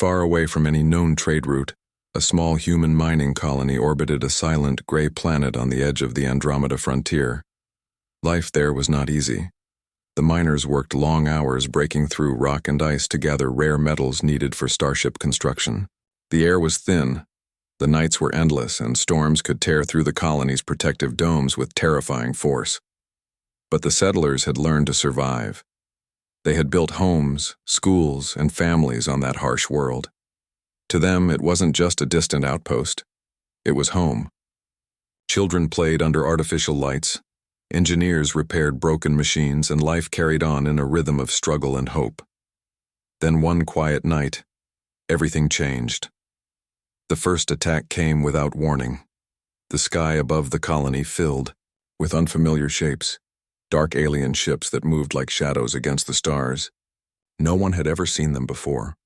Far away from any known trade route, a small human mining colony orbited a silent, gray planet on the edge of the Andromeda frontier. Life there was not easy. The miners worked long hours breaking through rock and ice to gather rare metals needed for starship construction. The air was thin, the nights were endless, and storms could tear through the colony's protective domes with terrifying force. But the settlers had learned to survive. They had built homes, schools, and families on that harsh world. To them, it wasn't just a distant outpost. It was home. Children played under artificial lights, engineers repaired broken machines, and life carried on in a rhythm of struggle and hope. Then one quiet night, everything changed. The first attack came without warning. The sky above the colony filled with unfamiliar shapes, dark alien ships that moved like shadows against the stars. No one had ever seen them before.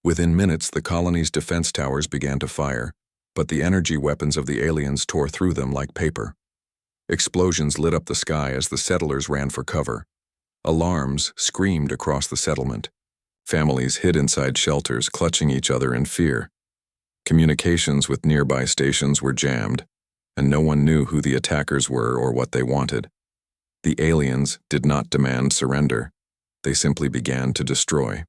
Within minutes, the colony's defense towers began to fire, but the energy weapons of the aliens tore through them like paper. Explosions lit up the sky as the settlers ran for cover. Alarms screamed across the settlement. Families hid inside shelters, clutching each other in fear. Communications with nearby stations were jammed, and no one knew who the attackers were or what they wanted. The aliens did not demand surrender. They simply began to destroy.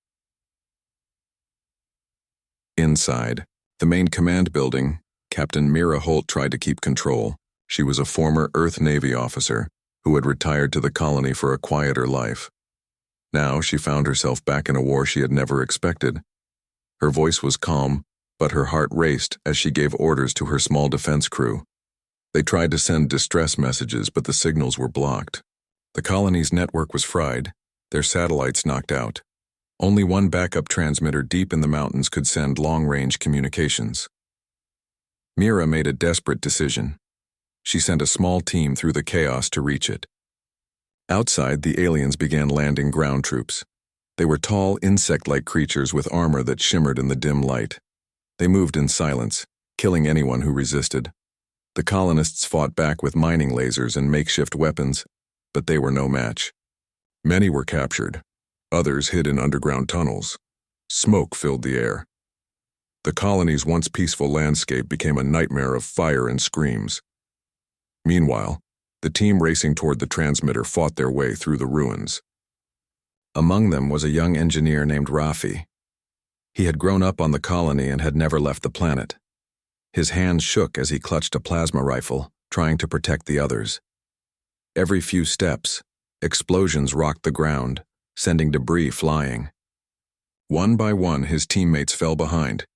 Inside, the main command building, Captain Mira Holt tried to keep control. She was a former Earth Navy officer who had retired to the colony for a quieter life. Now she found herself back in a war she had never expected. Her voice was calm, but her heart raced as she gave orders to her small defense crew. They tried to send distress messages, but the signals were blocked. The colony's network was fried, their satellites knocked out. Only one backup transmitter deep in the mountains could send long-range communications. Mira made a desperate decision. She sent a small team through the chaos to reach it. Outside, the aliens began landing ground troops. They were tall, insect-like creatures with armor that shimmered in the dim light. They moved in silence, killing anyone who resisted. The colonists fought back with mining lasers and makeshift weapons, but they were no match. Many were captured. Others hid in underground tunnels. Smoke filled the air. The colony's once peaceful landscape became a nightmare of fire and screams. Meanwhile, the team racing toward the transmitter fought their way through the ruins. Among them was a young engineer named Rafi. He had grown up on the colony and had never left the planet. His hands shook as he clutched a plasma rifle, trying to protect the others. Every few steps, explosions rocked the ground, sending debris flying. One by one, his teammates fell behind,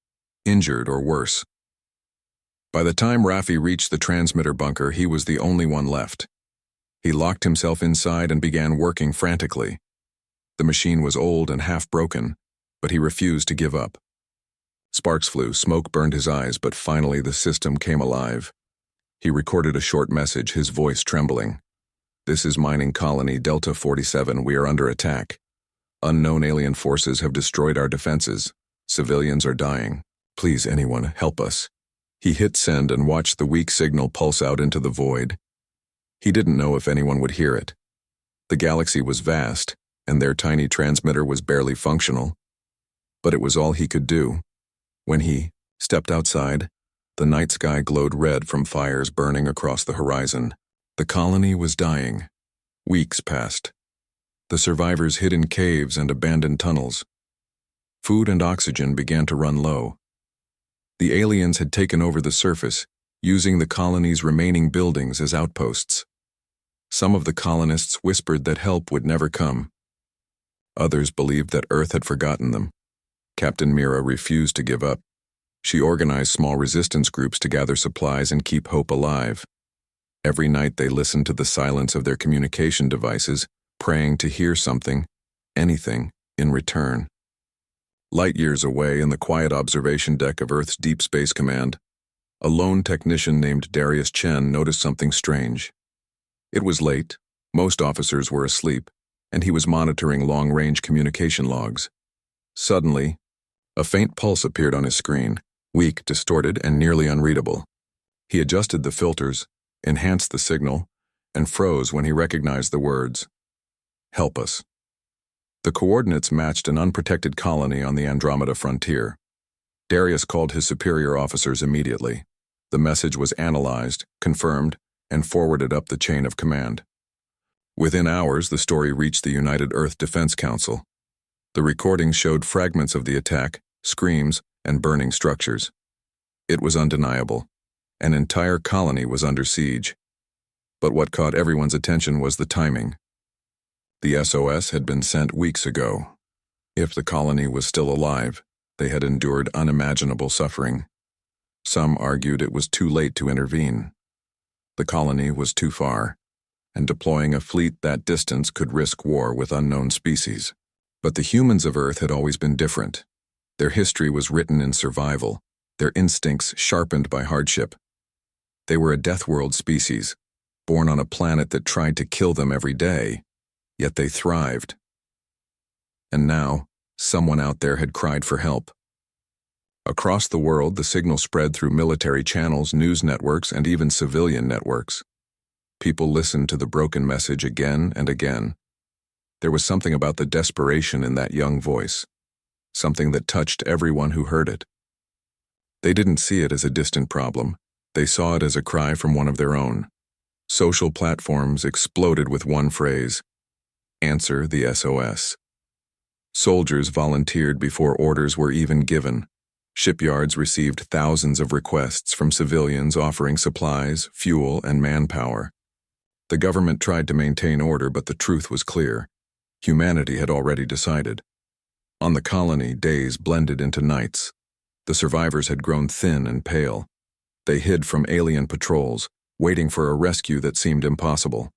injured or worse. By the time Rafi reached the transmitter bunker, he was the only one left. He locked himself inside and began working frantically. The machine was old and half broken, but he refused to give up. Sparks flew, smoke burned his eyes, but finally the system came alive. He recorded a short message, his voice trembling. "This is Mining Colony Delta 47. We are under attack. Unknown alien forces have destroyed our defenses. Civilians are dying. Please, anyone, help us." He hit send and watched the weak signal pulse out into the void. He didn't know if anyone would hear it. The galaxy was vast, and their tiny transmitter was barely functional. But it was all he could do. When he stepped outside, the night sky glowed red from fires burning across the horizon. The colony was dying. Weeks passed. The survivors hid in caves and abandoned tunnels. Food and oxygen began to run low. The aliens had taken over the surface, using the colony's remaining buildings as outposts. Some of the colonists whispered that help would never come. Others believed that Earth had forgotten them. Captain Mira refused to give up. She organized small resistance groups to gather supplies and keep hope alive. Every night they listened to the silence of their communication devices, praying to hear something, anything, in return. Light years away in the quiet observation deck of Earth's Deep Space Command, a lone technician named Darius Chen noticed something strange. It was late, most officers were asleep, and he was monitoring long-range communication logs. Suddenly, a faint pulse appeared on his screen, weak, distorted, and nearly unreadable. He adjusted the filters, enhanced the signal, and froze when he recognized the words, "Help us." The coordinates matched an unprotected colony on the Andromeda frontier. Darius called his superior officers immediately. The message was analyzed, confirmed, and forwarded up the chain of command. Within hours, the story reached the United Earth Defense Council. The recordings showed fragments of the attack, screams, and burning structures. It was undeniable. An entire colony was under siege. But what caught everyone's attention was the timing. The SOS had been sent weeks ago. If the colony was still alive, they had endured unimaginable suffering. Some argued it was too late to intervene. The colony was too far, and deploying a fleet that distance could risk war with unknown species. But the humans of Earth had always been different. Their history was written in survival, their instincts sharpened by hardship. They were a deathworld species, born on a planet that tried to kill them every day, yet they thrived. And now, someone out there had cried for help. Across the world, the signal spread through military channels, news networks, and even civilian networks. People listened to the broken message again and again. There was something about the desperation in that young voice, something that touched everyone who heard it. They didn't see it as a distant problem. They saw it as a cry from one of their own. Social platforms exploded with one phrase: "Answer the SOS." Soldiers volunteered before orders were even given. Shipyards received thousands of requests from civilians offering supplies, fuel, and manpower. The government tried to maintain order, but the truth was clear. Humanity had already decided. On the colony, days blended into nights. The survivors had grown thin and pale. They hid from alien patrols, waiting for a rescue that seemed impossible.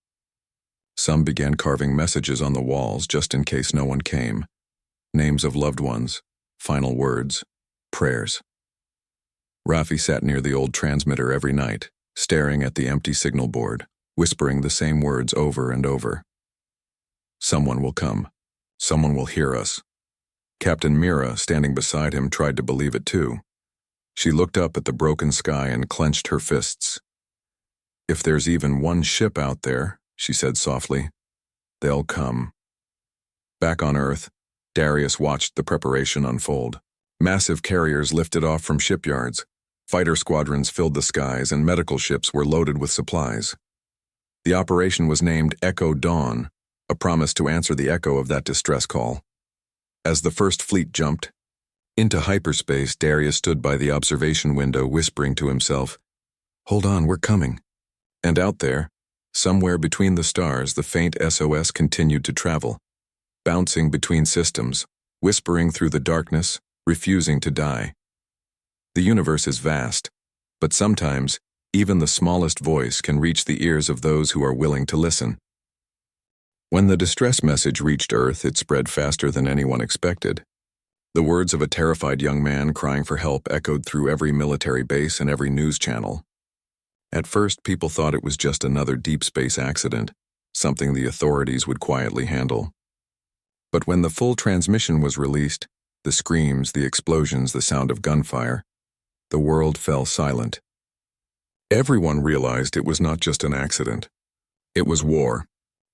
Some began carving messages on the walls just in case no one came. Names of loved ones, final words, prayers. Rafi sat near the old transmitter every night, staring at the empty signal board, whispering the same words over and over. Someone will come. Someone will hear us. Captain Mira, standing beside him, tried to believe it too. She looked up at the broken sky and clenched her fists. "If there's even one ship out there," she said softly, "they'll come." Back on Earth, Darius watched the preparation unfold. Massive carriers lifted off from shipyards. Fighter squadrons filled the skies, and medical ships were loaded with supplies. The operation was named Echo Dawn, a promise to answer the echo of that distress call. As the first fleet jumped into hyperspace, Darius stood by the observation window, whispering to himself, "Hold on, we're coming." And out there, somewhere between the stars, the faint SOS continued to travel, bouncing between systems, whispering through the darkness, refusing to die. The universe is vast, but sometimes even the smallest voice can reach the ears of those who are willing to listen. When the distress message reached Earth, it spread faster than anyone expected. The words of a terrified young man crying for help echoed through every military base and every news channel. At first, people thought it was just another deep space accident, something the authorities would quietly handle. But when the full transmission was released, the screams, the explosions, the sound of gunfire, the world fell silent. Everyone realized it was not just an accident. It was war.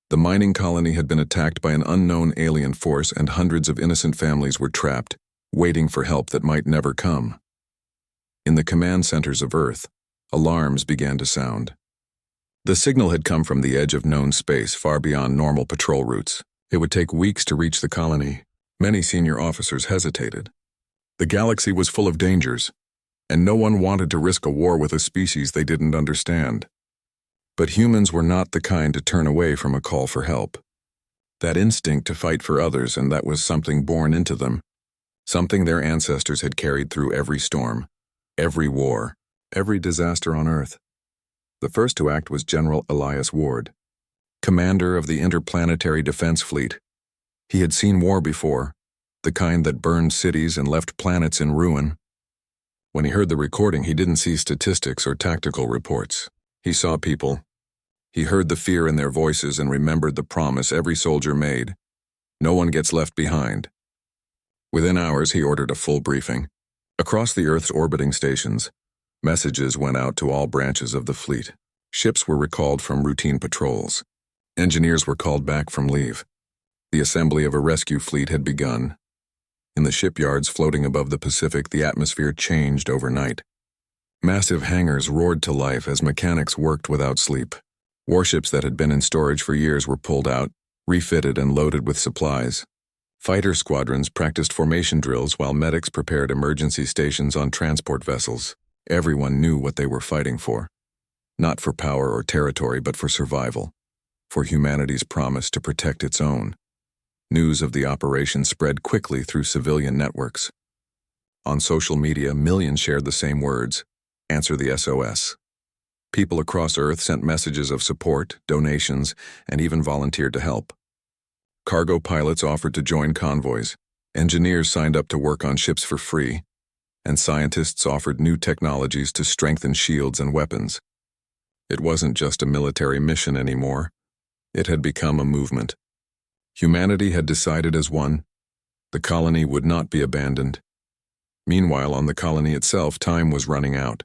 The mining colony had been attacked by an unknown alien force, and hundreds of innocent families were trapped, waiting for help that might never come. In the command centers of Earth, alarms began to sound. The signal had come from the edge of known space, far beyond normal patrol routes. It would take weeks to reach the colony. Many senior officers hesitated. The galaxy was full of dangers, and no one wanted to risk a war with a species they didn't understand. But humans were not the kind to turn away from a call for help. That instinct to fight for others, and that was something born into them, something their ancestors had carried through every storm, every war, every disaster on Earth. The first to act was General Elias Ward, commander of the Interplanetary Defense Fleet. He had seen war before, the kind that burned cities and left planets in ruin. When he heard the recording, he didn't see statistics or tactical reports. He saw people. He heard the fear in their voices and remembered the promise every soldier made: no one gets left behind. Within hours, he ordered a full briefing. Across the Earth's orbiting stations, messages went out to all branches of the fleet. Ships were recalled from routine patrols. Engineers were called back from leave. The assembly of a rescue fleet had begun. In the shipyards floating above the Pacific, the atmosphere changed overnight. Massive hangars roared to life as mechanics worked without sleep. Warships that had been in storage for years were pulled out, refitted and loaded with supplies. Fighter squadrons practiced formation drills while medics prepared emergency stations on transport vessels. Everyone knew what they were fighting for. Not for power or territory, but for survival. For humanity's promise to protect its own. News of the operation spread quickly through civilian networks. On social media, millions shared the same words: "Answer the SOS." People across Earth sent messages of support, donations, and even volunteered to help. Cargo pilots offered to join convoys, engineers signed up to work on ships for free, and scientists offered new technologies to strengthen shields and weapons. It wasn't just a military mission anymore. It had become a movement. Humanity had decided as one. The colony would not be abandoned. Meanwhile, on the colony itself, time was running out.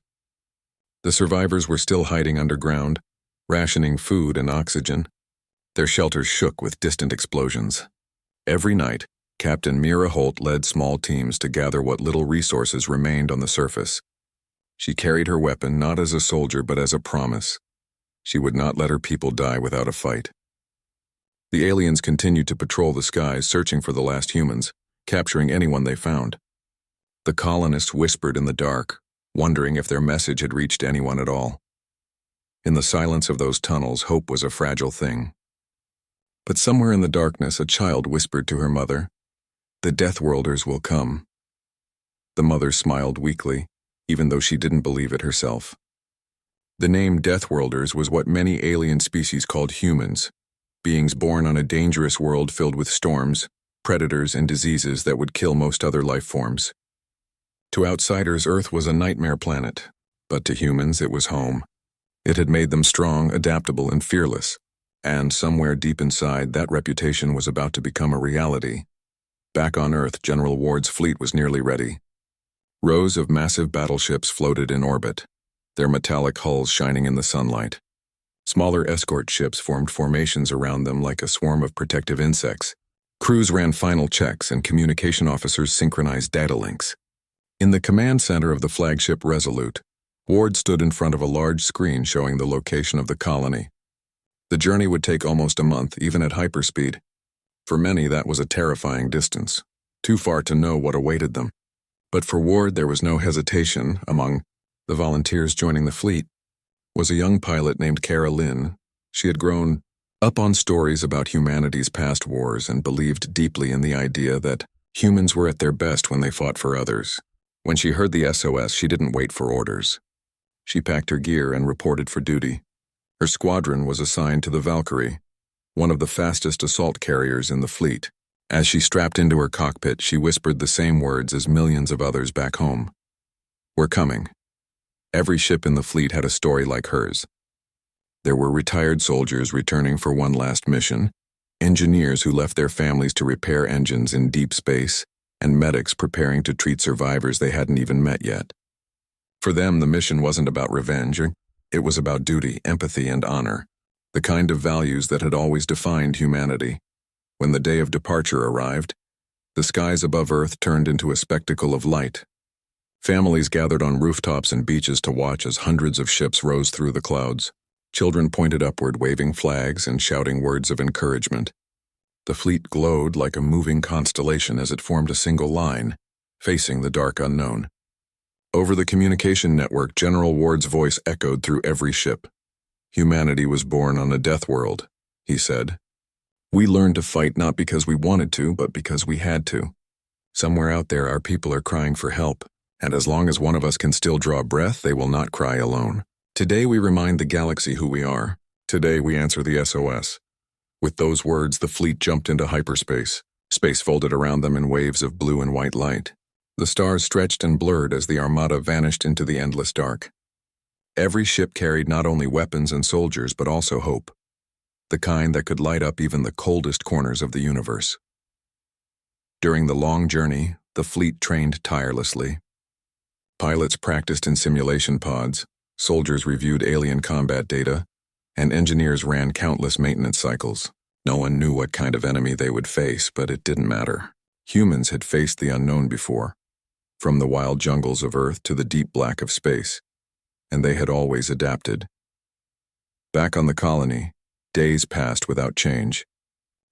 The survivors were still hiding underground, rationing food and oxygen. Their shelters shook with distant explosions. Every night, Captain Mira Holt led small teams to gather what little resources remained on the surface. She carried her weapon not as a soldier but as a promise. She would not let her people die without a fight. The aliens continued to patrol the skies, searching for the last humans, capturing anyone they found. The colonists whispered in the dark, wondering if their message had reached anyone at all. In the silence of those tunnels, hope was a fragile thing. But somewhere in the darkness, a child whispered to her mother, "The Deathworlders will come." The mother smiled weakly, even though she didn't believe it herself. The name Deathworlders was what many alien species called humans, beings born on a dangerous world filled with storms, predators, and diseases that would kill most other life forms. To outsiders, Earth was a nightmare planet, but to humans it was home. It had made them strong, adaptable, and fearless, and somewhere deep inside, that reputation was about to become a reality. Back on Earth, General Ward's fleet was nearly ready. Rows of massive battleships floated in orbit, their metallic hulls shining in the sunlight. Smaller escort ships formed formations around them like a swarm of protective insects. Crews ran final checks and communication officers synchronized data links. In the command center of the flagship Resolute, Ward stood in front of a large screen showing the location of the colony. The journey would take almost a month, even at hyperspeed. For many, that was a terrifying distance, too far to know what awaited them. But for Ward, there was no hesitation. Among the volunteers joining the fleet was a young pilot named Kara Lynn. She had grown up on stories about humanity's past wars and believed deeply in the idea that humans were at their best when they fought for others. When she heard the SOS, she didn't wait for orders. She packed her gear and reported for duty. Her squadron was assigned to the Valkyrie, one of the fastest assault carriers in the fleet. As she strapped into her cockpit, she whispered the same words as millions of others back home. "We're coming." Every ship in the fleet had a story like hers. There were retired soldiers returning for one last mission, engineers who left their families to repair engines in deep space, and medics preparing to treat survivors they hadn't even met yet. For them, the mission wasn't about revenge. It was about duty, empathy, and honor, the kind of values that had always defined humanity. When the day of departure arrived, the skies above Earth turned into a spectacle of light. Families gathered on rooftops and beaches to watch as hundreds of ships rose through the clouds. Children pointed upward, waving flags and shouting words of encouragement. The fleet glowed like a moving constellation as it formed a single line, facing the dark unknown. Over the communication network, General Ward's voice echoed through every ship. "Humanity was born on a death world," he said. "We learned to fight not because we wanted to, but because we had to. Somewhere out there, our people are crying for help, and as long as one of us can still draw breath, they will not cry alone. Today we remind the galaxy who we are. Today we answer the SOS." With those words, the fleet jumped into hyperspace. Space folded around them in waves of blue and white light. The stars stretched and blurred as the armada vanished into the endless dark. Every ship carried not only weapons and soldiers, but also hope, the kind that could light up even the coldest corners of the universe. During the long journey, the fleet trained tirelessly. Pilots practiced in simulation pods, soldiers reviewed alien combat data, and engineers ran countless maintenance cycles. No one knew what kind of enemy they would face, but it didn't matter. Humans had faced the unknown before, from the wild jungles of Earth to the deep black of space, and they had always adapted. Back on the colony, days passed without change.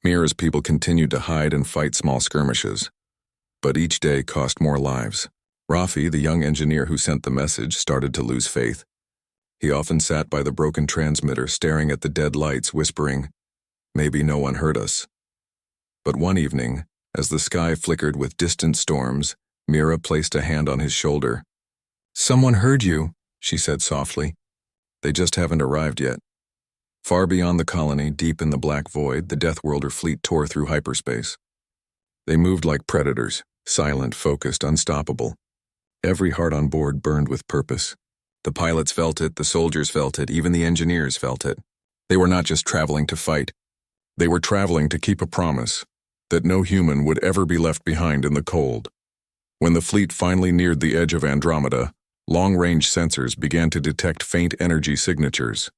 Mira's people continued to hide and fight small skirmishes, but each day cost more lives. Rafi, the young engineer who sent the message, started to lose faith. He often sat by the broken transmitter, staring at the dead lights, whispering, "Maybe no one heard us." But one evening, as the sky flickered with distant storms, Mira placed a hand on his shoulder. "Someone heard you," she said softly. "They just haven't arrived yet." Far beyond the colony, deep in the black void, the Deathworlder fleet tore through hyperspace. They moved like predators, silent, focused, unstoppable. Every heart on board burned with purpose. The pilots felt it, the soldiers felt it, even the engineers felt it. They were not just traveling to fight. They were traveling to keep a promise that no human would ever be left behind in the cold. When the fleet finally neared the edge of Andromeda, long-range sensors began to detect faint energy signatures.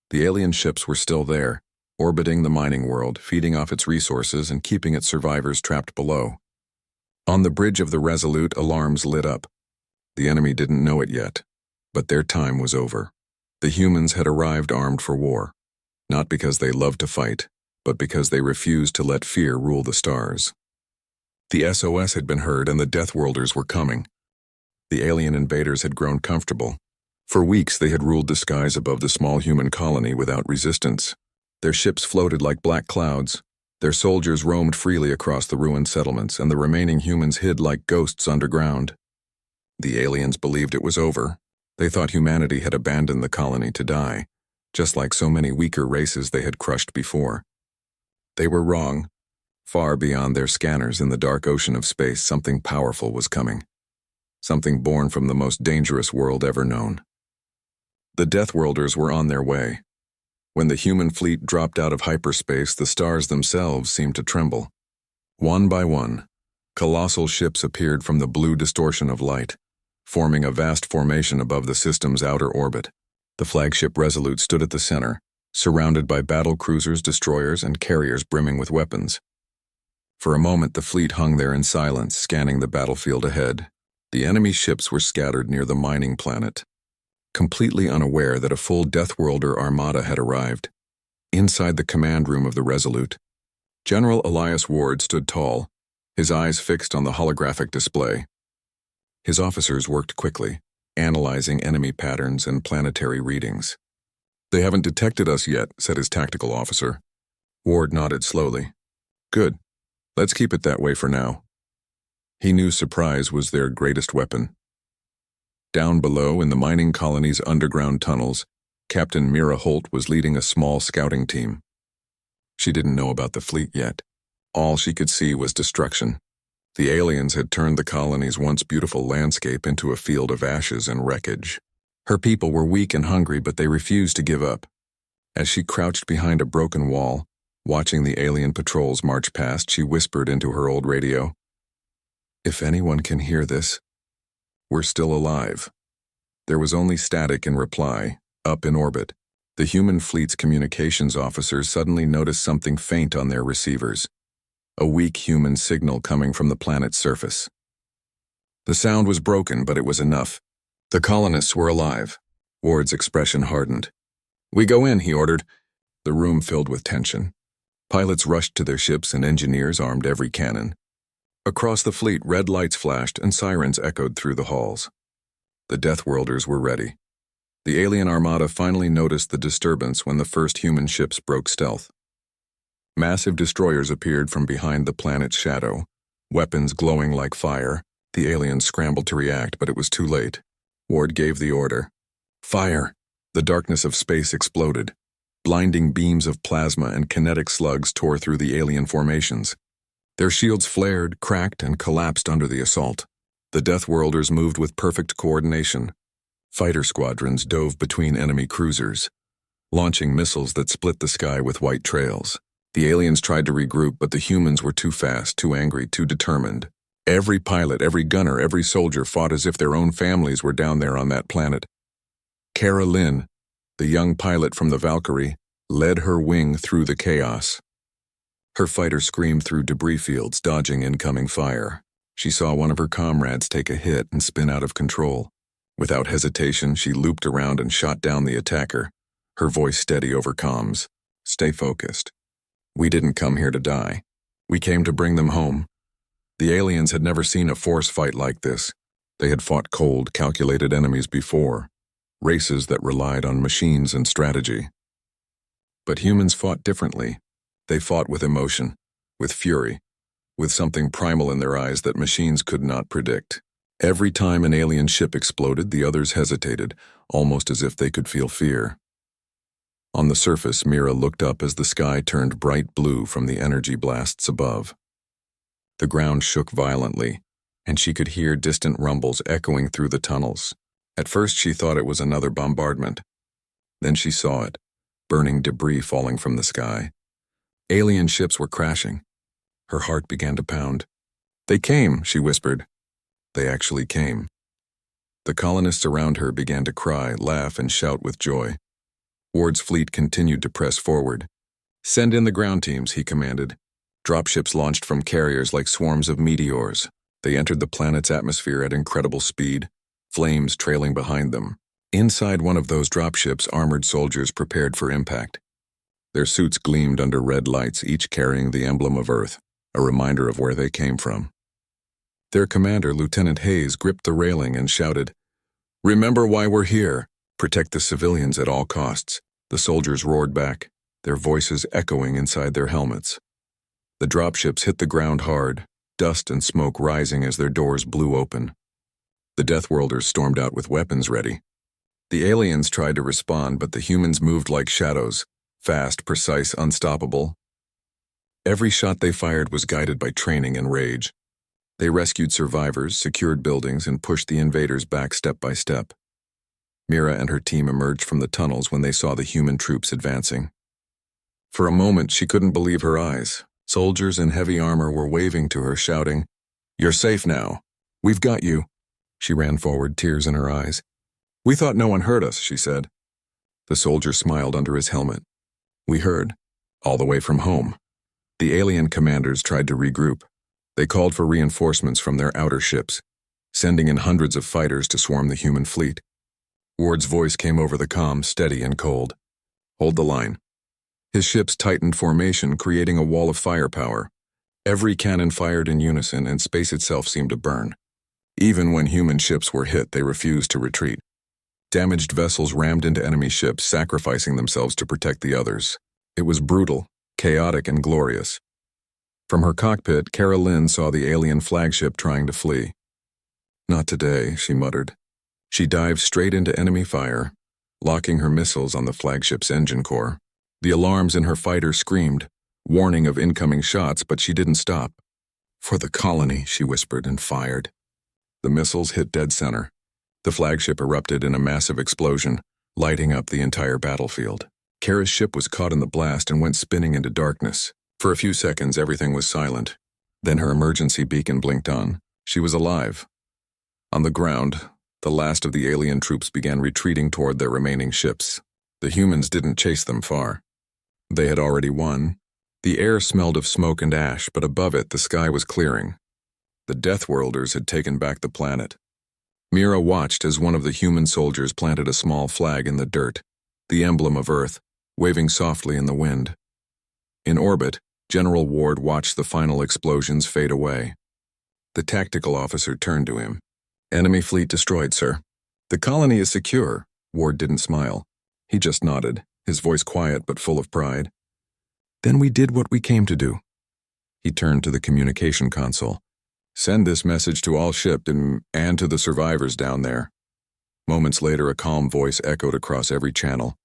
The alien ships were still there, orbiting the mining world, feeding off its resources and keeping its survivors trapped below. On the bridge of the Resolute, alarms lit up. The enemy didn't know it yet, but their time was over. The humans had arrived armed for war, not because they loved to fight, but because they refused to let fear rule the stars. The SOS had been heard and the Deathworlders were coming. The alien invaders had grown comfortable. For weeks they had ruled the skies above the small human colony without resistance. Their ships floated like black clouds. Their soldiers roamed freely across the ruined settlements, and the remaining humans hid like ghosts underground. The aliens believed it was over. They thought humanity had abandoned the colony to die, just like so many weaker races they had crushed before. They were wrong. Far beyond their scanners in the dark ocean of space, something powerful was coming. Something born from the most dangerous world ever known. The Deathworlders were on their way. When the human fleet dropped out of hyperspace, the stars themselves seemed to tremble. One by one, colossal ships appeared from the blue distortion of light, forming a vast formation above the system's outer orbit. The flagship Resolute stood at the center, surrounded by battle cruisers, destroyers, and carriers brimming with weapons. For a moment, the fleet hung there in silence, scanning the battlefield ahead. The enemy ships were scattered near the mining planet, completely unaware that a full Deathworlder armada had arrived. Inside the command room of the Resolute, General Elias Ward stood tall, his eyes fixed on the holographic display. His officers worked quickly, analyzing enemy patterns and planetary readings. "They haven't detected us yet," said his tactical officer. Ward nodded slowly. "Good. Let's keep it that way for now." He knew surprise was their greatest weapon. Down below, in the mining colony's underground tunnels, Captain Mira Holt was leading a small scouting team. She didn't know about the fleet yet. All she could see was destruction. The aliens had turned the colony's once beautiful landscape into a field of ashes and wreckage. Her people were weak and hungry, but they refused to give up. As she crouched behind a broken wall, watching the alien patrols march past, she whispered into her old radio, "If anyone can hear this, we're still alive." There was only static in reply, up in orbit. The human fleet's communications officers suddenly noticed something faint on their receivers. A weak human signal coming from the planet's surface. The sound was broken, but it was enough. The colonists were alive. Ward's expression hardened. "We go in," he ordered. The room filled with tension. Pilots rushed to their ships and engineers armed every cannon. Across the fleet, red lights flashed and sirens echoed through the halls. The Deathworlders were ready. The alien armada finally noticed the disturbance when the first human ships broke stealth. Massive destroyers appeared from behind the planet's shadow, weapons glowing like fire. The aliens scrambled to react, but it was too late. Ward gave the order. "Fire!" The darkness of space exploded. Blinding beams of plasma and kinetic slugs tore through the alien formations. Their shields flared, cracked, and collapsed under the assault. The Deathworlders moved with perfect coordination. Fighter squadrons dove between enemy cruisers, launching missiles that split the sky with white trails. The aliens tried to regroup, but the humans were too fast, too angry, too determined. Every pilot, every gunner, every soldier fought as if their own families were down there on that planet. Kara Lynn, the young pilot from the Valkyrie, led her wing through the chaos. Her fighter screamed through debris fields, dodging incoming fire. She saw one of her comrades take a hit and spin out of control. Without hesitation, she looped around and shot down the attacker, her voice steady over comms. Stay focused. We didn't come here to die. We came to bring them home. The aliens had never seen a force fight like this. They had fought cold, calculated enemies before, races that relied on machines and strategy. But humans fought differently. They fought with emotion, with fury, with something primal in their eyes that machines could not predict. Every time an alien ship exploded, the others hesitated, almost as if they could feel fear. On the surface, Mira looked up as the sky turned bright blue from the energy blasts above. The ground shook violently, and she could hear distant rumbles echoing through the tunnels. At first she thought it was another bombardment. Then she saw it, burning debris falling from the sky. Alien ships were crashing. Her heart began to pound. "They came," she whispered. They actually came. The colonists around her began to cry, laugh, and shout with joy. Ward's fleet continued to press forward. "Send in the ground teams," he commanded. Dropships launched from carriers like swarms of meteors. They entered the planet's atmosphere at incredible speed, flames trailing behind them. Inside one of those dropships, armored soldiers prepared for impact. Their suits gleamed under red lights, each carrying the emblem of Earth, a reminder of where they came from. Their commander, Lieutenant Hayes, gripped the railing and shouted, "Remember why we're here. Protect the civilians at all costs." The soldiers roared back, their voices echoing inside their helmets. The dropships hit the ground hard, dust and smoke rising as their doors blew open. The Deathworlders stormed out with weapons ready. The aliens tried to respond, but the humans moved like shadows, fast, precise, unstoppable. Every shot they fired was guided by training and rage. They rescued survivors, secured buildings, and pushed the invaders back step by step. Mira and her team emerged from the tunnels when they saw the human troops advancing. For a moment, she couldn't believe her eyes. Soldiers in heavy armor were waving to her, shouting, "You're safe now. We've got you." She ran forward, tears in her eyes. "We thought no one heard us," she said. The soldier smiled under his helmet. "We heard, all the way from home." The alien commanders tried to regroup. They called for reinforcements from their outer ships, sending in hundreds of fighters to swarm the human fleet. Ward's voice came over the comm, steady and cold. "Hold the line." His ships tightened formation, creating a wall of firepower. Every cannon fired in unison, and space itself seemed to burn. Even when human ships were hit, they refused to retreat. Damaged vessels rammed into enemy ships, sacrificing themselves to protect the others. It was brutal, chaotic, and glorious. From her cockpit, Kara Lynn saw the alien flagship trying to flee. "Not today," she muttered. She dived straight into enemy fire, locking her missiles on the flagship's engine core. The alarms in her fighter screamed, warning of incoming shots, but she didn't stop. "For the colony," she whispered and fired. The missiles hit dead center. The flagship erupted in a massive explosion, lighting up the entire battlefield. Kara's ship was caught in the blast and went spinning into darkness. For a few seconds, everything was silent. Then her emergency beacon blinked on. She was alive. On the ground, the last of the alien troops began retreating toward their remaining ships. The humans didn't chase them far. They had already won. The air smelled of smoke and ash, but above it, the sky was clearing. The Deathworlders had taken back the planet. Mira watched as one of the human soldiers planted a small flag in the dirt, the emblem of Earth, waving softly in the wind. In orbit, General Ward watched the final explosions fade away. The tactical officer turned to him. "Enemy fleet destroyed, sir." "The colony is secure." Ward didn't smile. He just nodded, his voice quiet but full of pride. "Then we did what we came to do." He turned to the communication console. "Send this message to all ships and to the survivors down there." Moments later, a calm voice echoed across every channel.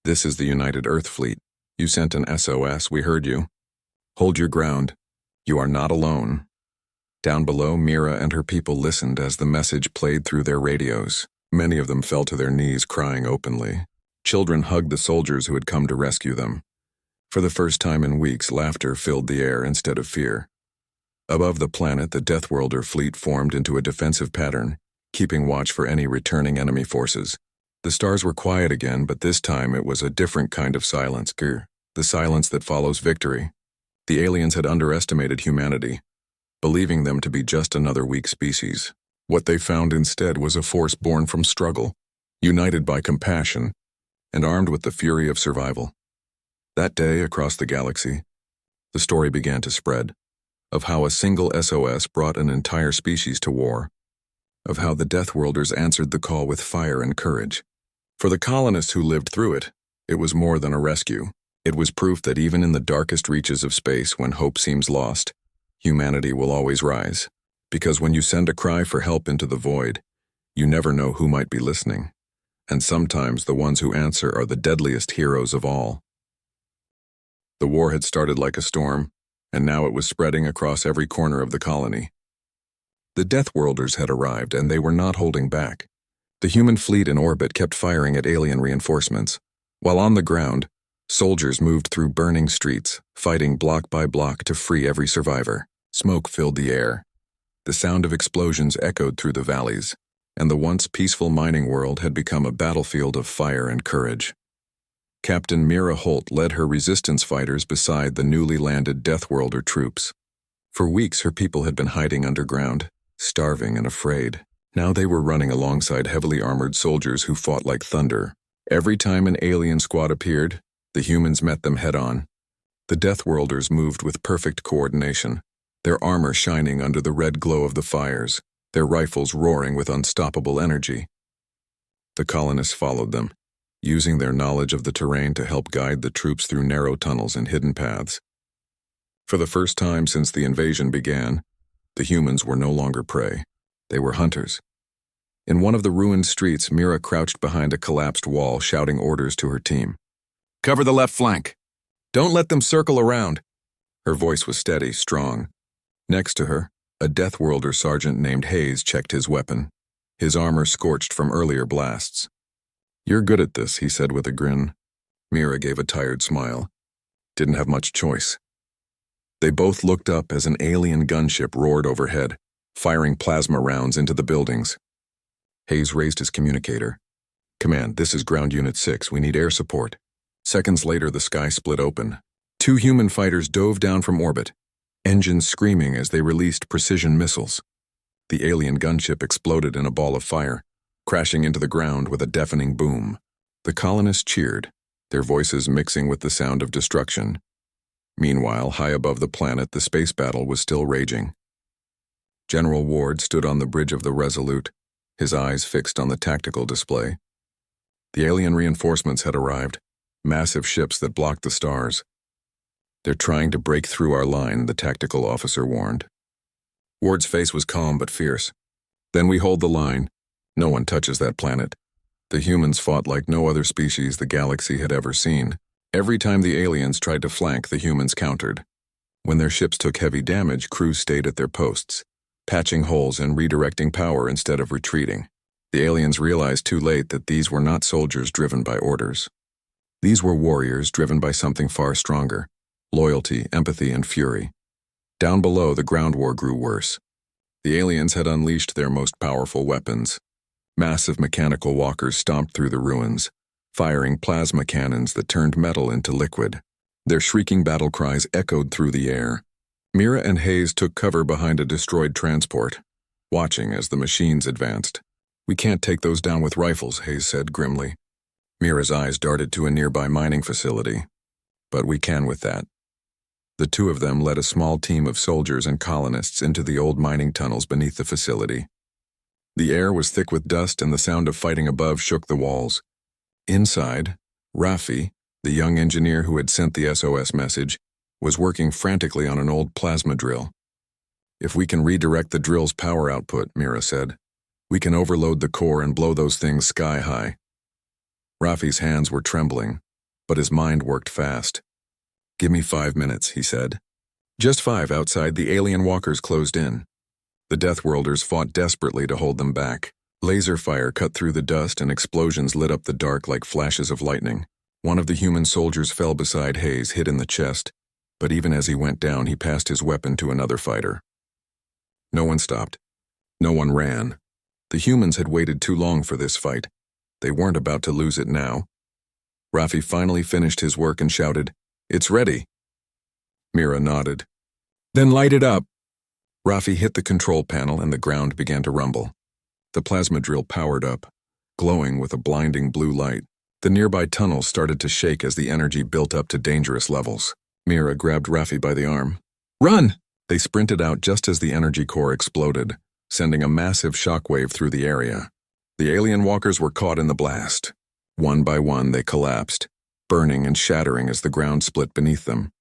"This is the United Earth Fleet. You sent an SOS, we heard you. Hold your ground. You are not alone." Down below, Mira and her people listened as the message played through their radios. Many of them fell to their knees, crying openly. Children hugged the soldiers who had come to rescue them. For the first time in weeks, laughter filled the air instead of fear. Above the planet, the Deathworlder fleet formed into a defensive pattern, keeping watch for any returning enemy forces. The stars were quiet again, but this time it was a different kind of silence, the silence that follows victory. The aliens had underestimated humanity, believing them to be just another weak species. What they found instead was a force born from struggle, united by compassion, and armed with the fury of survival. That day, across the galaxy, the story began to spread, of how a single SOS brought an entire species to war, of how the Deathworlders answered the call with fire and courage. For the colonists who lived through it, it was more than a rescue. It was proof that even in the darkest reaches of space, when hope seems lost, humanity will always rise. Because when you send a cry for help into the void, you never know who might be listening. And sometimes the ones who answer are the deadliest heroes of all. The war had started like a storm, and now it was spreading across every corner of the colony. The Deathworlders had arrived, and they were not holding back. The human fleet in orbit kept firing at alien reinforcements, while on the ground, soldiers moved through burning streets, fighting block by block to free every survivor. Smoke filled the air. The sound of explosions echoed through the valleys, and the once peaceful mining world had become a battlefield of fire and courage. Captain Mira Holt led her resistance fighters beside the newly landed Deathworlder troops. For weeks her people had been hiding underground, starving and afraid. Now they were running alongside heavily armored soldiers who fought like thunder. Every time an alien squad appeared, the humans met them head-on. The Deathworlders moved with perfect coordination, their armor shining under the red glow of the fires, their rifles roaring with unstoppable energy. The colonists followed them, using their knowledge of the terrain to help guide the troops through narrow tunnels and hidden paths. For the first time since the invasion began, the humans were no longer prey. They were hunters. In one of the ruined streets, Mira crouched behind a collapsed wall, shouting orders to her team. "Cover the left flank. Don't let them circle around." Her voice was steady, strong. Next to her, a Deathworlder sergeant named Hayes checked his weapon, his armor scorched from earlier blasts. "You're good at this," he said with a grin. Mira gave a tired smile. Didn't have much choice. They both looked up as an alien gunship roared overhead, firing plasma rounds into the buildings. Hayes raised his communicator. "Command, this is Ground Unit 6. We need air support." Seconds later, the sky split open. Two human fighters dove down from orbit, engines screaming as they released precision missiles. The alien gunship exploded in a ball of fire, crashing into the ground with a deafening boom. The colonists cheered, their voices mixing with the sound of destruction. Meanwhile, high above the planet, the space battle was still raging. General Ward stood on the bridge of the Resolute, his eyes fixed on the tactical display. The alien reinforcements had arrived, massive ships that blocked the stars. "They're trying to break through our line," the tactical officer warned. Ward's face was calm but fierce. "Then we hold the line. No one touches that planet." The humans fought like no other species the galaxy had ever seen. Every time the aliens tried to flank, the humans countered. When their ships took heavy damage, crews stayed at their posts, patching holes and redirecting power instead of retreating. The aliens realized too late that these were not soldiers driven by orders. These were warriors driven by something far stronger: loyalty, empathy, and fury. Down below, the ground war grew worse. The aliens had unleashed their most powerful weapons. Massive mechanical walkers stomped through the ruins, firing plasma cannons that turned metal into liquid. Their shrieking battle cries echoed through the air. Mira and Hayes took cover behind a destroyed transport, watching as the machines advanced. "We can't take those down with rifles," Hayes said grimly. Mira's eyes darted to a nearby mining facility. "But we can with that." The two of them led a small team of soldiers and colonists into the old mining tunnels beneath the facility. The air was thick with dust, and the sound of fighting above shook the walls. Inside, Rafi, the young engineer who had sent the SOS message, was working frantically on an old plasma drill. "If we can redirect the drill's power output," Mira said, "we can overload the core and blow those things sky high." Rafi's hands were trembling, but his mind worked fast. "Give me 5 minutes," he said. Just 5 outside, the alien walkers closed in. The Deathworlders fought desperately to hold them back. Laser fire cut through the dust and explosions lit up the dark like flashes of lightning. One of the human soldiers fell beside Hayes, hit in the chest, but even as he went down, he passed his weapon to another fighter. No one stopped. No one ran. The humans had waited too long for this fight. They weren't about to lose it now. Rafi finally finished his work and shouted, "It's ready." Mira nodded. Then light it up. Rafi hit the control panel and the ground began to rumble. The plasma drill powered up, glowing with a blinding blue light. The nearby tunnels started to shake as the energy built up to dangerous levels. Mira grabbed Rafi by the arm. Run! They sprinted out just as the energy core exploded, sending a massive shockwave through the area. The alien walkers were caught in the blast. One by one, they collapsed, burning and shattering as the ground split beneath them.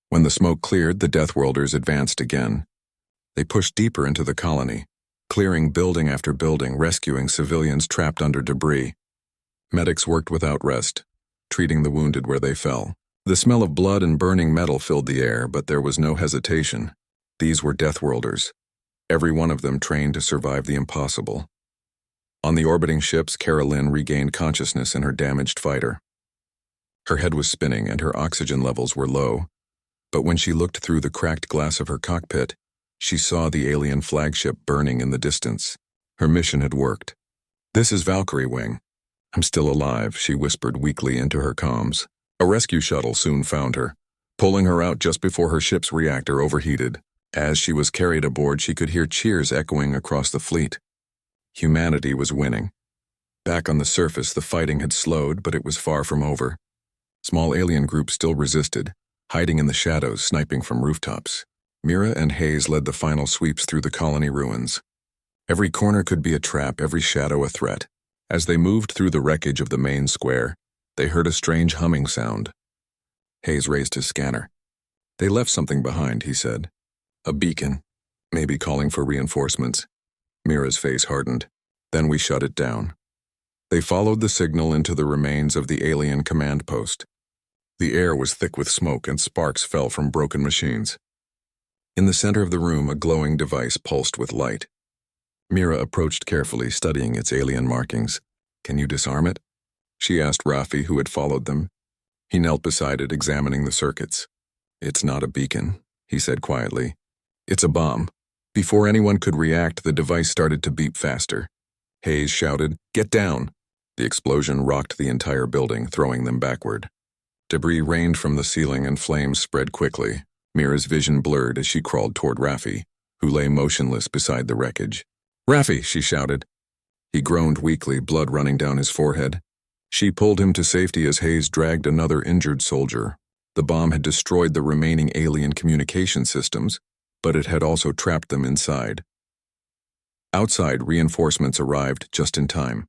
When the smoke cleared, the Deathworlders advanced again. They pushed deeper into the colony, clearing building after building, rescuing civilians trapped under debris. Medics worked without rest, treating the wounded where they fell. The smell of blood and burning metal filled the air, but there was no hesitation. These were Deathworlders, every one of them trained to survive the impossible. On the orbiting ships, Carolyn regained consciousness in her damaged fighter. Her head was spinning and her oxygen levels were low, but when she looked through the cracked glass of her cockpit, she saw the alien flagship burning in the distance. Her mission had worked. This is Valkyrie Wing. I'm still alive, she whispered weakly into her comms. A rescue shuttle soon found her, pulling her out just before her ship's reactor overheated. As she was carried aboard, she could hear cheers echoing across the fleet. Humanity was winning. Back on the surface, the fighting had slowed, but it was far from over. Small alien groups still resisted, hiding in the shadows, sniping from rooftops. Mira and Hayes led the final sweeps through the colony ruins. Every corner could be a trap, every shadow a threat. As they moved through the wreckage of the main square, they heard a strange humming sound. Hayes raised his scanner. They left something behind, he said. A beacon, maybe calling for reinforcements. Mira's face hardened. Then we shut it down. They followed the signal into the remains of the alien command post. The air was thick with smoke and sparks fell from broken machines. In the center of the room, a glowing device pulsed with light. Mira approached carefully, studying its alien markings. Can you disarm it? She asked Rafi, who had followed them. He knelt beside it, examining the circuits. It's not a beacon, he said quietly. It's a bomb. Before anyone could react, the device started to beep faster. Hayes shouted, "Get down!" The explosion rocked the entire building, throwing them backward. Debris rained from the ceiling and flames spread quickly. Mira's vision blurred as she crawled toward Rafi, who lay motionless beside the wreckage. "Rafi!" she shouted. He groaned weakly, blood running down his forehead. She pulled him to safety as Hayes dragged another injured soldier. The bomb had destroyed the remaining alien communication systems, but it had also trapped them inside. Outside, reinforcements arrived just in time.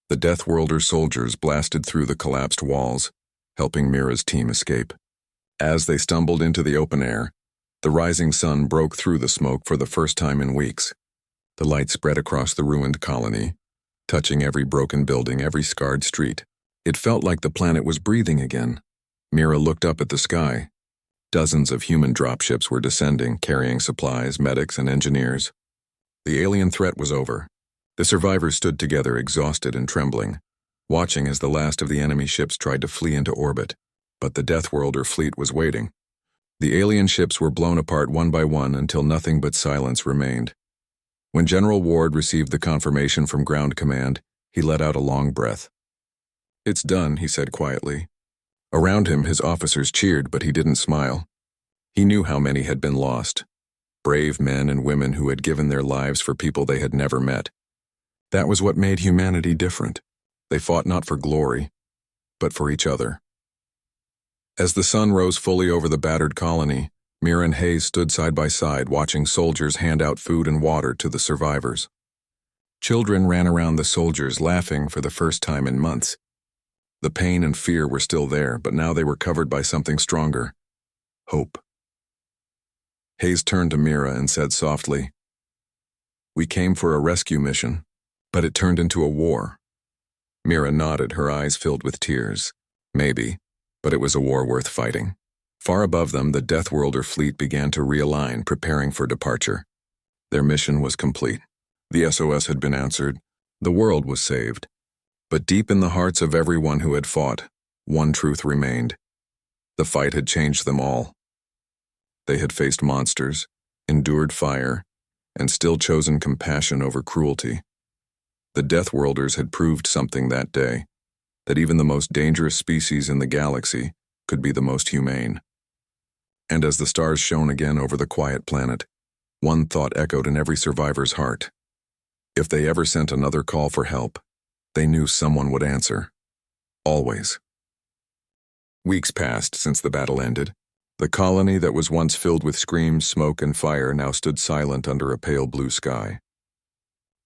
The Deathworlder soldiers blasted through the collapsed walls, helping Mira's team escape. As they stumbled into the open air, the rising sun broke through the smoke for the first time in weeks. The light spread across the ruined colony, touching every broken building, every scarred street. It felt like the planet was breathing again. Mira looked up at the sky. Dozens of human dropships were descending, carrying supplies, medics, and engineers. The alien threat was over. The survivors stood together, exhausted and trembling, watching as the last of the enemy ships tried to flee into orbit. But the Deathworlder fleet was waiting. The alien ships were blown apart one by one until nothing but silence remained. When General Ward received the confirmation from Ground Command, he let out a long breath. "It's done," he said quietly. Around him, his officers cheered, but he didn't smile. He knew how many had been lost. Brave men and women who had given their lives for people they had never met. That was what made humanity different. They fought not for glory, but for each other. As the sun rose fully over the battered colony, Mira and Hayes stood side by side, watching soldiers hand out food and water to the survivors. Children ran around the soldiers, laughing for the first time in months. The pain and fear were still there, but now they were covered by something stronger: hope. Hayes turned to Mira and said softly, "We came for a rescue mission, but it turned into a war." Mira nodded, her eyes filled with tears. Maybe, but it was a war worth fighting. Far above them, the Deathworlder fleet began to realign, preparing for departure. Their mission was complete. The SOS had been answered. The world was saved. But deep in the hearts of everyone who had fought, one truth remained. The fight had changed them all. They had faced monsters, endured fire, and still chosen compassion over cruelty. The Deathworlders had proved something that day, that even the most dangerous species in the galaxy could be the most humane. And as the stars shone again over the quiet planet, one thought echoed in every survivor's heart. If they ever sent another call for help, they knew someone would answer. Always. Weeks passed since the battle ended. The colony that was once filled with screams, smoke, and fire now stood silent under a pale blue sky.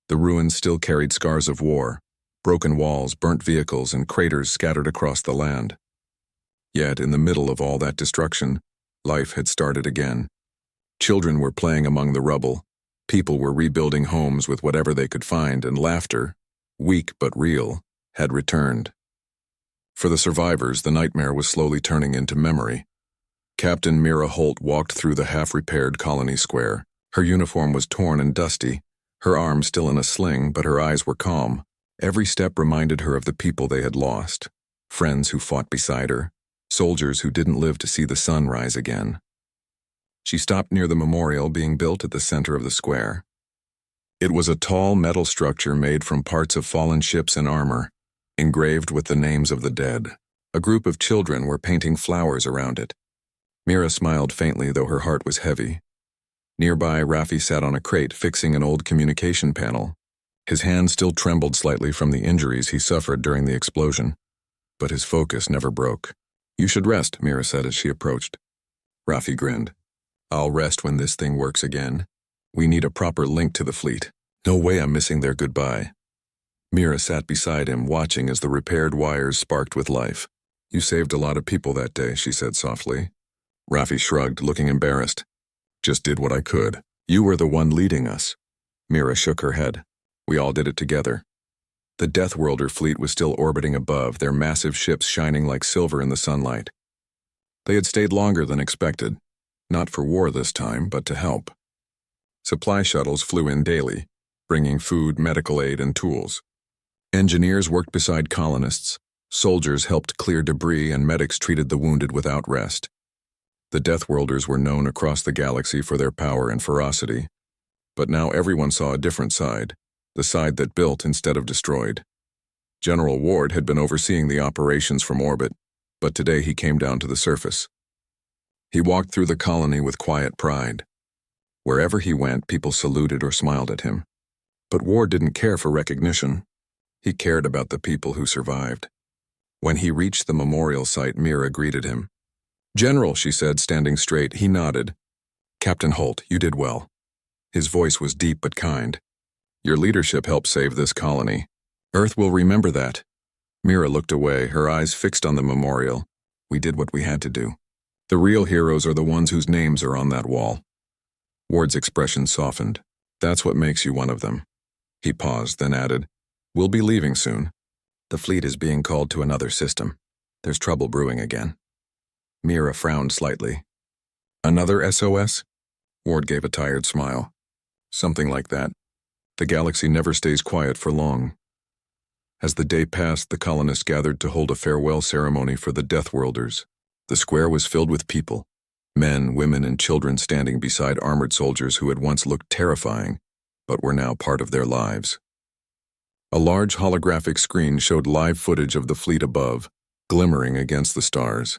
The ruins still carried scars of war, broken walls, burnt vehicles, and craters scattered across the land. Yet, in the middle of all that destruction, life had started again. Children were playing among the rubble, people were rebuilding homes with whatever they could find, and laughter, weak but real, had returned. For the survivors, the nightmare was slowly turning into memory. Captain Mira Holt walked through the half-repaired colony square. Her uniform was torn and dusty, her arm still in a sling, but her eyes were calm. Every step reminded her of the people they had lost, friends who fought beside her, soldiers who didn't live to see the sun rise again. She stopped near the memorial being built at the center of the square. It was a tall metal structure made from parts of fallen ships and armor, engraved with the names of the dead. A group of children were painting flowers around it. Mira smiled faintly, though her heart was heavy. Nearby, Raffi sat on a crate fixing an old communication panel. His hand still trembled slightly from the injuries he suffered during the explosion, but his focus never broke. "You should rest," Mira said as she approached. Raffi grinned. "I'll rest when this thing works again. We need a proper link to the fleet. No way I'm missing their goodbye." Mira sat beside him, watching as the repaired wires sparked with life. "You saved a lot of people that day," she said softly. Raffi shrugged, looking embarrassed. "Just did what I could. You were the one leading us." Mira shook her head. "We all did it together." The Deathworlder fleet was still orbiting above, their massive ships shining like silver in the sunlight. They had stayed longer than expected, not for war this time, but to help. Supply shuttles flew in daily, bringing food, medical aid, and tools. Engineers worked beside colonists, soldiers helped clear debris, and medics treated the wounded without rest. The Deathworlders were known across the galaxy for their power and ferocity, but now everyone saw a different side, the side that built instead of destroyed. General Ward had been overseeing the operations from orbit, but today he came down to the surface. He walked through the colony with quiet pride. Wherever he went, people saluted or smiled at him. But Ward didn't care for recognition. He cared about the people who survived. When he reached the memorial site, Mira greeted him. "General," she said, standing straight. He nodded. "Captain Holt, you did well." His voice was deep but kind. "Your leadership helped save this colony. Earth will remember that." Mira looked away, her eyes fixed on the memorial. "We did what we had to do. The real heroes are the ones whose names are on that wall." Ward's expression softened. "That's what makes you one of them." He paused, then added, "We'll be leaving soon. The fleet is being called to another system. There's trouble brewing again." Mira frowned slightly. "Another SOS?" Ward gave a tired smile. "Something like that. The galaxy never stays quiet for long." As the day passed, the colonists gathered to hold a farewell ceremony for the Deathworlders. The square was filled with people, men, women, and children standing beside armored soldiers who had once looked terrifying, but were now part of their lives. A large holographic screen showed live footage of the fleet above, glimmering against the stars.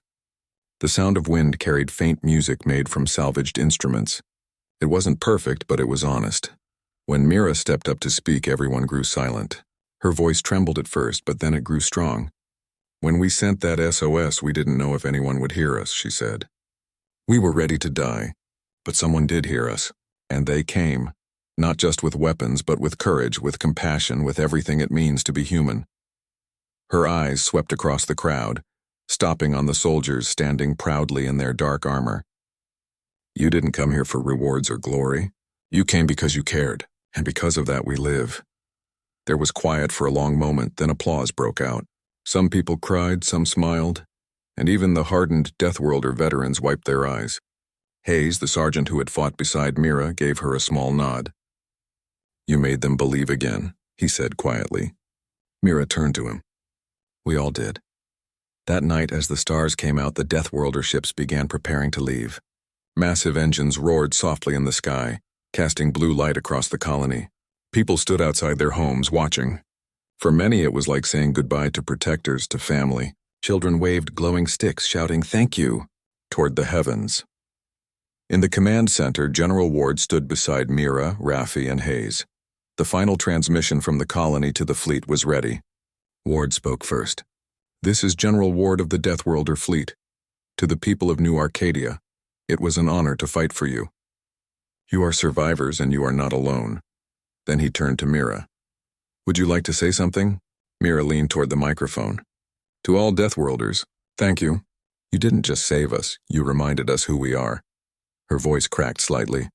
The sound of wind carried faint music made from salvaged instruments. It wasn't perfect, but it was honest. When Mira stepped up to speak, everyone grew silent. Her voice trembled at first, but then it grew strong. "When we sent that SOS, we didn't know if anyone would hear us," she said. "We were ready to die, but someone did hear us, and they came, not just with weapons, but with courage, with compassion, with everything it means to be human." Her eyes swept across the crowd, stopping on the soldiers standing proudly in their dark armor. "You didn't come here for rewards or glory. You came because you cared, and because of that we live." There was quiet for a long moment, then applause broke out. Some people cried, some smiled, and even the hardened Deathworlder veterans wiped their eyes. Hayes, the sergeant who had fought beside Mira, gave her a small nod. "You made them believe again," he said quietly. Mira turned to him. "We all did." That night, as the stars came out, the Deathworlder ships began preparing to leave. Massive engines roared softly in the sky, casting blue light across the colony. People stood outside their homes, watching. For many, it was like saying goodbye to protectors, to family. Children waved glowing sticks, shouting, "Thank you," toward the heavens. In the command center, General Ward stood beside Mira, Raffi, and Hayes. The final transmission from the colony to the fleet was ready. Ward spoke first. "This is General Ward of the Deathworlder fleet. To the people of New Arcadia, it was an honor to fight for you. You are survivors and you are not alone." Then he turned to Mira. "Would you like to say something?" Mira leaned toward the microphone. "To all Deathworlders, thank you. You didn't just save us, you reminded us who we are." Her voice cracked slightly.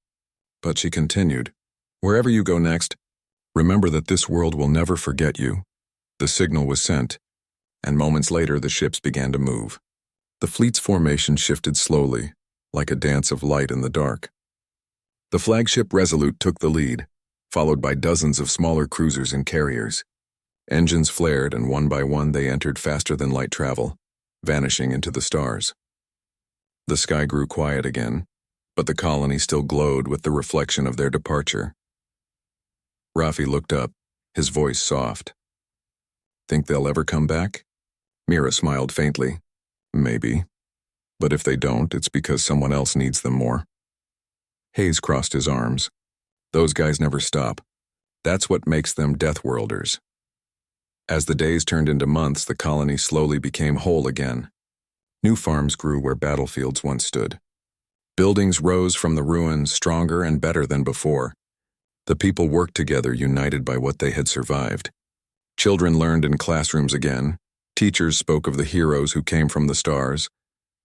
But she continued, "Wherever you go next, remember that this world will never forget you." The signal was sent, and moments later the ships began to move. The fleet's formation shifted slowly, like a dance of light in the dark. The flagship Resolute took the lead, followed by dozens of smaller cruisers and carriers. Engines flared, and one by one they entered faster than light travel, vanishing into the stars. The sky grew quiet again, but the colony still glowed with the reflection of their departure. Raffi looked up, his voice soft. "Think they'll ever come back?" Mira smiled faintly. "Maybe. But if they don't, it's because someone else needs them more." Hayes crossed his arms. "Those guys never stop. That's what makes them Deathworlders." As the days turned into months, the colony slowly became whole again. New farms grew where battlefields once stood. Buildings rose from the ruins, stronger and better than before. The people worked together, united by what they had survived. Children learned in classrooms again, teachers spoke of the heroes who came from the stars,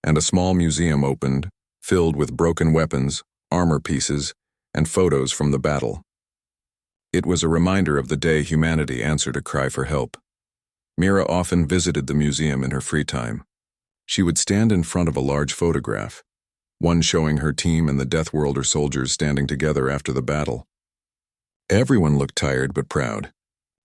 and a small museum opened, filled with broken weapons, armor pieces, and photos from the battle. It was a reminder of the day humanity answered a cry for help. Mira often visited the museum in her free time. She would stand in front of a large photograph, one showing her team and the Deathworlder soldiers standing together after the battle. Everyone looked tired but proud.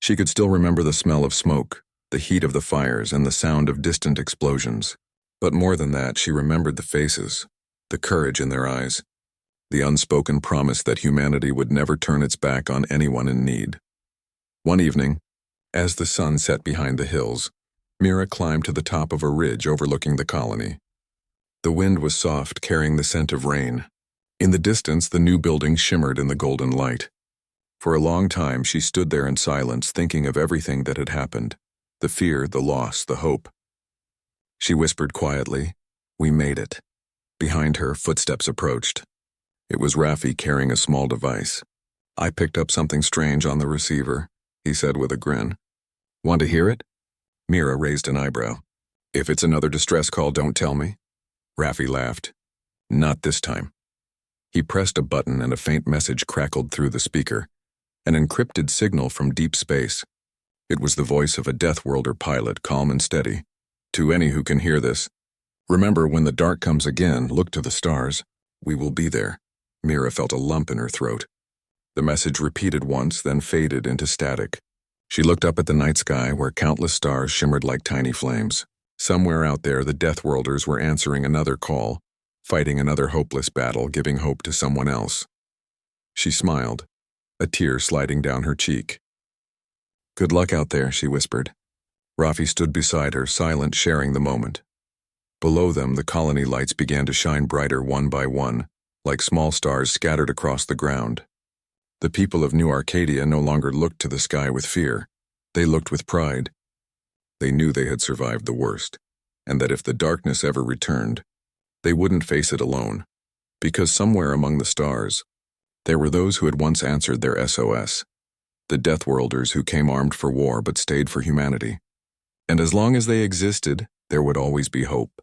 She could still remember the smell of smoke, the heat of the fires, and the sound of distant explosions. But more than that, she remembered the faces, the courage in their eyes, the unspoken promise that humanity would never turn its back on anyone in need. One evening, as the sun set behind the hills, Mira climbed to the top of a ridge overlooking the colony. The wind was soft, carrying the scent of rain. In the distance, the new building shimmered in the golden light. For a long time, she stood there in silence, thinking of everything that had happened, the fear, the loss, the hope. She whispered quietly, "We made it." Behind her, footsteps approached. It was Raffi carrying a small device. "I picked up something strange on the receiver," he said with a grin. "Want to hear it?" Mira raised an eyebrow. "If it's another distress call, don't tell me." Raffi laughed. "Not this time." He pressed a button and a faint message crackled through the speaker, an encrypted signal from deep space. It was the voice of a Deathworlder pilot, calm and steady. "To any who can hear this, remember, when the dark comes again, look to the stars. We will be there." Mira felt a lump in her throat. The message repeated once, then faded into static. She looked up at the night sky, where countless stars shimmered like tiny flames. Somewhere out there, the Deathworlders were answering another call, fighting another hopeless battle, giving hope to someone else. She smiled, a tear sliding down her cheek. "Good luck out there," she whispered. Raffi stood beside her, silent, sharing the moment. Below them, the colony lights began to shine brighter one by one, like small stars scattered across the ground. The people of New Arcadia no longer looked to the sky with fear. They looked with pride. They knew they had survived the worst, and that if the darkness ever returned, they wouldn't face it alone, because somewhere among the stars, there were those who had once answered their SOS, the Deathworlders who came armed for war but stayed for humanity. And as long as they existed, there would always be hope.